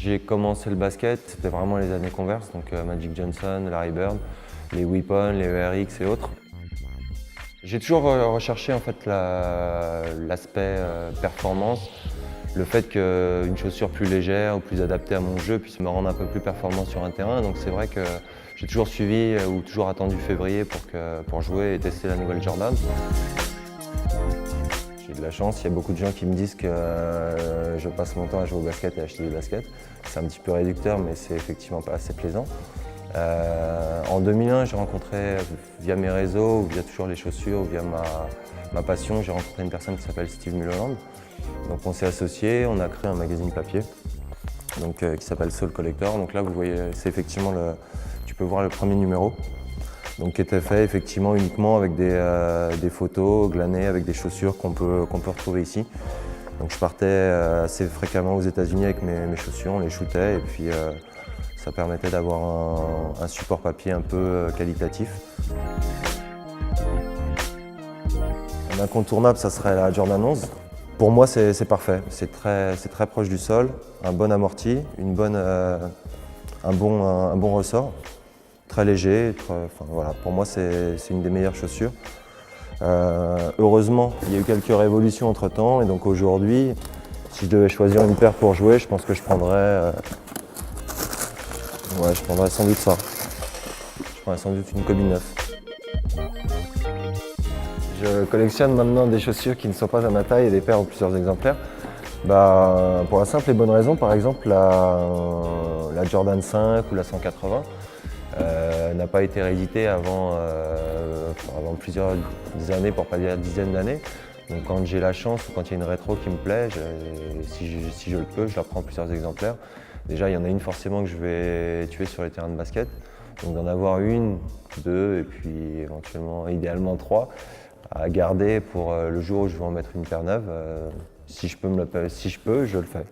J'ai commencé le basket, c'était vraiment les années Converse, donc Magic Johnson, Larry Bird, les Weapon, les ERX et autres. J'ai toujours recherché en fait l'aspect performance, le fait qu'une chaussure plus légère ou plus adaptée à mon jeu puisse me rendre un peu plus performant sur un terrain. Donc c'est vrai que j'ai toujours suivi ou toujours attendu février pour jouer et tester la nouvelle Jordan. J'ai de la chance, il y a beaucoup de gens qui me disent que je passe mon temps à jouer au basket et à acheter des baskets. C'est un petit peu réducteur, mais c'est effectivement pas assez plaisant. En 2001, j'ai rencontré, via mes réseaux, ou via toujours les chaussures, ou via ma passion, j'ai rencontré une personne qui s'appelle Steve Mulholland. Donc on s'est associés, on a créé un magazine papier donc, qui s'appelle Soul Collector. Donc là, vous voyez, c'est effectivement tu peux voir le premier numéro. Donc, qui était fait effectivement uniquement avec des photos glanées avec des chaussures qu'on peut retrouver ici. Donc je partais assez fréquemment aux États-Unis avec mes chaussures, on les shootait et puis ça permettait d'avoir un support papier un peu qualitatif. Un incontournable, ça serait la Jordan 11. Pour moi, c'est parfait. C'est très proche du sol, un bon amorti, un bon ressort. Très léger, enfin, voilà. Pour moi c'est une des meilleures chaussures. Heureusement, il y a eu quelques révolutions entre temps et donc aujourd'hui, si je devais choisir une paire pour jouer, je pense que je prendrais sans doute ça. Je prendrais sans doute une Kobe 9. Je collectionne maintenant des chaussures qui ne sont pas à ma taille et des paires en plusieurs exemplaires. Pour la simple et bonne raison, par exemple la Jordan 5 ou la 180. N'a pas été réédité avant plusieurs années, pour pas dire dizaines d'années. Donc quand j'ai la chance ou quand il y a une rétro qui me plaît, si je le peux, je la prends plusieurs exemplaires. Déjà, il y en a une forcément que je vais tuer sur les terrains de basket. Donc d'en avoir une, deux et puis éventuellement, idéalement trois à garder pour le jour où je vais en mettre une paire neuve. Si je peux, je le fais.